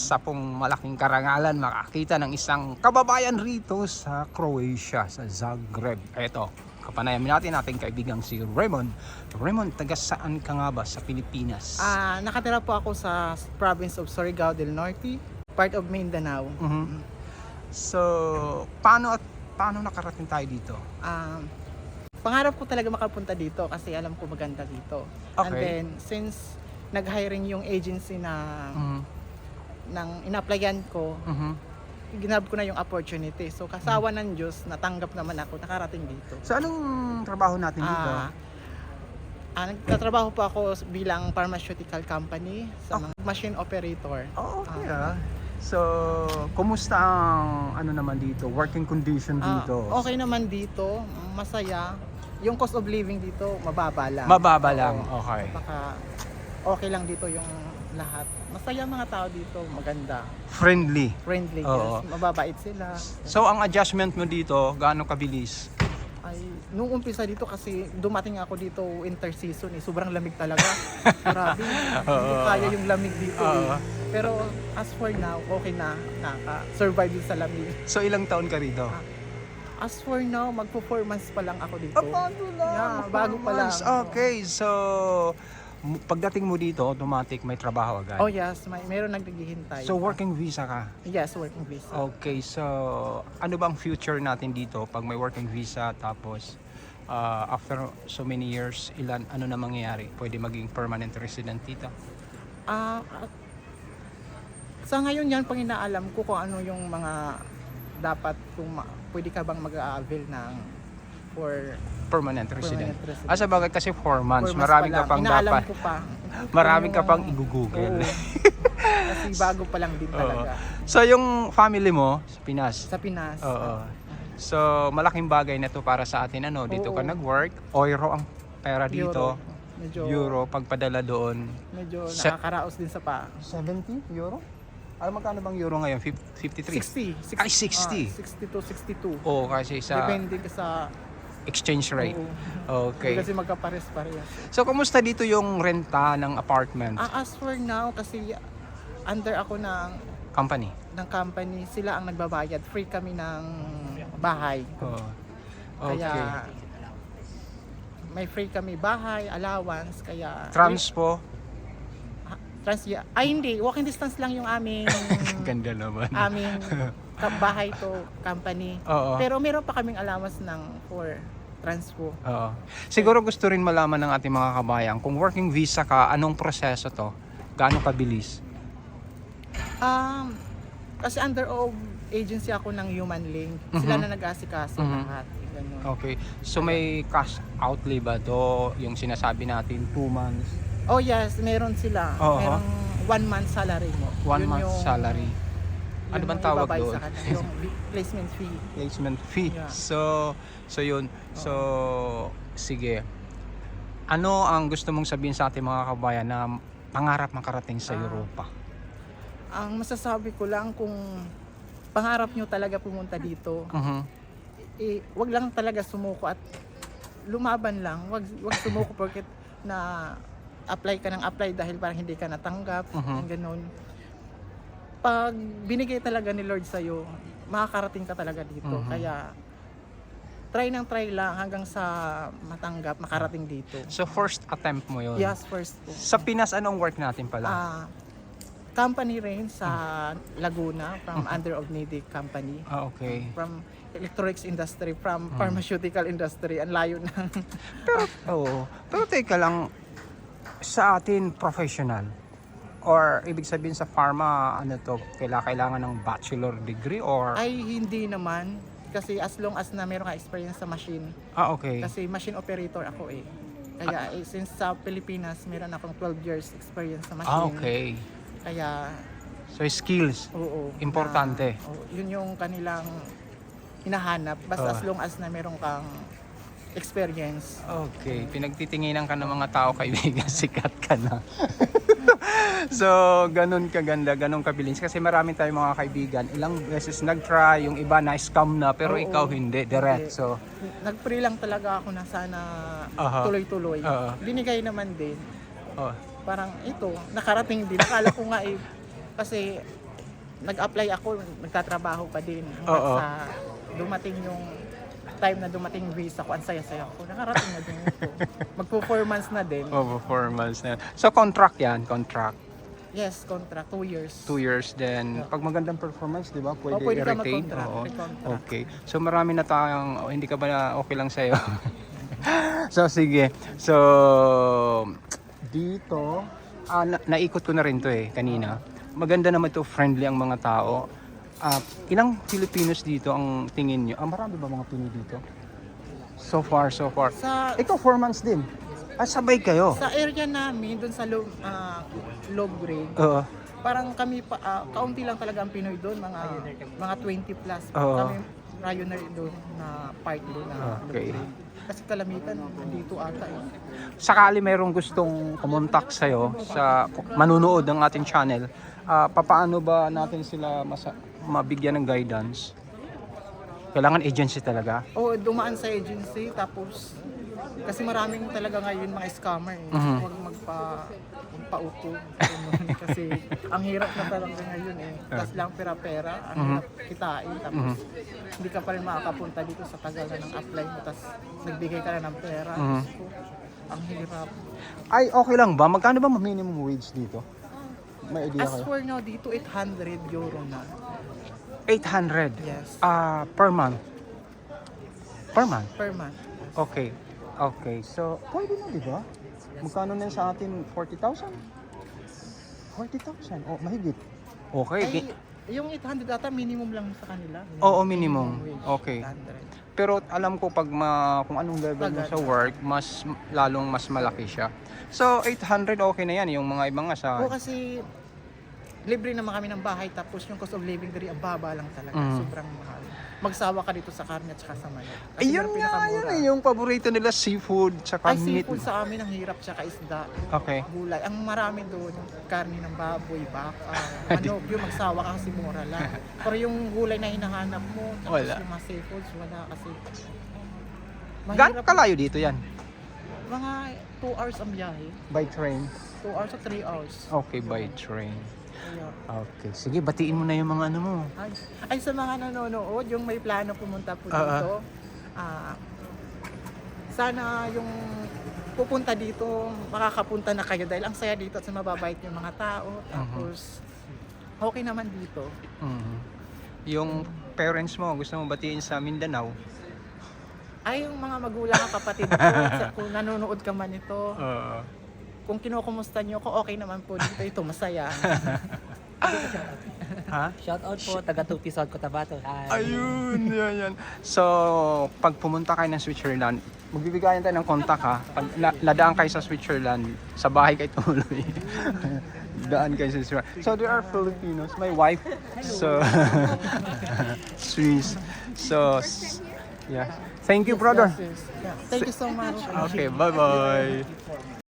isa pong malaking karangalan makakita ng isang kababayan rito sa Croatia, sa Zagreb. Eto, kapanayamin natin ating kaibigang si Raymond. Raymond, taga saan ka nga ba sa Pilipinas? Nakatira po ako sa province of Surigao del Norte, part of Mindanao. So, paano nakarating tayo dito? Pangarap ko talaga makapunta dito kasi alam ko maganda dito. Okay. And then, since nag-hiring yung agency na nang ina-applyan ko, ginab ko na yung opportunity. So, kasawa ng Diyos, natanggap naman ako, nakarating dito. So, anong trabaho natin dito? Nagtatrabaho po ako bilang pharmaceutical company sa mga machine operator. Okay. So, kumusta ang naman dito? Working condition dito? Okay naman dito, masaya. Yung cost of living dito, mababa lang. Mababa lang, okay. Baka okay lang dito yung lahat. Masaya mga tao dito, maganda. Friendly. Friendly, Oo. yes. Mababait sila. So, ang adjustment mo dito, gaano kabilis? Ay, nung umpisa dito kasi dumating ako dito winter season sobrang lamig talaga. Grabe. Hindi kaya yung lamig dito. Pero as for now, okay na. Naka-survive din sa lamig. So, ilang taon ka rito? As for now, magpo 4 months pa lang ako dito. Bago lang. Yeah, bago pa lang. Okay, so pagdating mo dito, automatic may trabaho agad. Oh yes, meron naghihintay. So working visa ka? Yes, working visa. Okay, so ano bang future natin dito pag may working visa tapos after so many years, ano na mangyayari? Pwede maging permanent resident dito? Sa ngayon yan, pang inaalam ko kung ano yung mga dapat kung pwede ka bang mag-a-avail ng for Permanent resident. resident. Sa bagay kasi 4 months, 4 months marami pa ka lang. pang Inaalam dapat. ko pa. Marami ka pang i-google. Kasi bago pa lang din talaga. So yung family mo sa Pinas? Sa Pinas. Oo. So malaking bagay na to para sa atin dito ka nag-work, euro ang pera dito. Euro pagpadala doon. Medyo nakakaraos din sa 70 euro? Magkano bang euro ngayon? 53? 60. Ay, 60. 60 to 62. Oo, kasi sa Depende ka sa exchange rate. Okay. Kasi magkapares-pares. So kumusta dito yung renta ng apartment? As for now, kasi under ako ng Company? company, sila ang nagbabayad. Free kami ng bahay. Okay. Kaya may free kami bahay, allowance, kaya Transpo? hindi, walking distance lang yung aming Ganda naman. bahay to company. Oo. Pero meron pa kaming allowance for transpo. Oo. Siguro gusto rin malaman ng ating mga kabayan, kung working visa ka, anong proseso to? Gaano kabilis? Kasi under of agency ako ng Human Link. Sila na nag-asikaso lahat. Ganun. Okay. So may cash outlay ba to? Yung sinasabi natin 2 months? Oh yes, meron sila. Merong 1 month salary mo. 1 month salary. Ano bang tawag doon? Yung placement fee. Placement fee. Yeah. So yun. So sige. Ano ang gusto mong sabihin sa ating mga kabayan na pangarap makarating sa Europa? Ang masasabi ko lang, kung pangarap nyo talaga pumunta dito, wag lang talaga sumuko at lumaban lang. Wag sumuko porque na apply ka ng apply dahil parang hindi ka natanggap, ganun. Pag binigay talaga ni Lord sa'yo, makakarating ka talaga dito. Kaya try lang hanggang sa matanggap, makarating dito. So first attempt mo yun? Yes, first po. Sa Pinas, anong work natin pala? Company rin sa Laguna, from under of Nidec company. Okay. From electronics industry, from pharmaceutical industry, ang layo na. Pero teka lang, sa atin professional or ibig sabihin sa pharma kailangan ng bachelor degree or Ay, hindi naman. Kasi as long as na meron ka experience sa machine. okay. Kasi machine operator ako eh. Kaya since sa Pilipinas, meron akong 12 years experience sa machine. Okay. Kaya So skills importante. Yun yung kanilang hinahanap. Basta as long as na meron kang experience. Okay, pinagtitinginan ka ng mga tao, kaibigan, sikat ka na. So, ganun kaganda, ganun kabilis. Kasi marami tayong mga kaibigan, ilang beses nag-try, yung iba na-scam na, pero ikaw hindi, diretso. Nag-pray lang talaga ako na sana tuloy-tuloy. Binigay naman din. Parang ito, nakarating din. Akala ko nga kasi nag-apply ako, nagtatrabaho pa din. Oo. Hanggang sa dumating yung time na dumating yung visa ko, ang saya-saya ko. Nakarating na din ito. Magpo 4 months na din. Oh, 4 months na. So contract yan, contract. Yes, contract, 2 years. 2 years then pag magandang performance, di ba? Pwede, Pwede ka i-retain. mag-contract, Oo. re-contract. Okay. So marami na tayong hindi ka ba okay lang sa'yo? So sige. So dito naikot ko na rin to kanina. Maganda naman to, friendly ang mga tao. Ilang Filipinos dito ang tingin nyo? Marami ba mga Pinoy dito? So far. Ikaw 4 months din. Sabay kayo. Sa area namin, dun sa low grade, Oo. parang kami pa, kaunti lang talaga ang Pinoy doon, mga 20 plus. Oo. Kami rayo na doon na part doon na Okay. low grade. Kasi kalamitan dito ata eh. Sakali mayroong gustong kumontak sa'yo sa manunood ng ating channel, papaano ba natin sila mabigyan ng guidance? Kailangan agency talaga? O dumaan sa agency, tapos kasi maraming talaga ngayon mga scammer eh. Mhm. Huwag magpauto. Kasi ang hirap na talaga ngayon eh. Tas lang pera-pera, ang hirap kitain. Tapos hindi ka pa rin makakapunta dito sa tagal na ng apply mo. Tas nagbigay ka na ng pera. So, ang hirap. Ay, okay lang ba? Magkano ba minimum wage dito? May idea As kayo? for now, dito 800 euro na. 800? Yes, Per month? Per month? per month. Okay. Okay. So, pwede na, di ba? Magkano na sa atin? 40,000? 40,000? Oh, mahigit. Okay. Ay, yung 800 ata minimum lang sa kanila. Oo, minimum. wage, Okay. 800. Pero alam ko pag kung anong level mo sa work, lalong mas malaki siya. So 800 okay na yan, yung mga ibang nga sa Oo, kasi libre naman kami ng bahay, tapos yung cost of living diri ang baba lang talaga. Sobrang mahal. Magsawa ka dito sa karne at saka sa manok. Kasi ayun yung nga, pinakamura. yun yung paborito nila, seafood tsaka Ay, meat. seafood sa amin ang hirap, tsaka isda, Okay. gulay. Ang marami doon, karne ng baboy, baka, manok, yung magsawa ka kasi mura lang. Pero yung gulay na hinahanap mo, tapos Wala. yung mga seafoods, wala kasi. Gaano kalayo dito yan? Mga 2 hours ang biyahe. By train? 2 hours o 3 hours. Okay, by train. Kaya, Okay, sige, batiin mo na yung mga ano mo. ay, sa mga nanonood, yung may plano pumunta po dito, sana yung pupunta dito, makakapunta na kayo dahil ang saya dito at sa mababait yung mga tao. Tapos, okay naman dito. Yung parents mo, gusto mo batiin sa Mindanao? Ay, yung mga magulang at kapatid ko, kung nanonood ka man ito, kung kinukumusta nyo ko, okay naman po dito. Ito, masaya. Ha? Shout out po, taga Tupisod, Cotabato. Hi. Ayun, yan. So, pag pumunta kayo ng Switzerland, magbibigayan tayo ng kontak ha. Pag nadaan kayo sa Switzerland, sa bahay kayo tumuloy. Daan kayo sa Switzerland. So, there are Filipinos. My wife, so, Swiss. So, yeah. Thank you, brother. Yes, yes. Yeah. Thank you so much. Okay, bye-bye.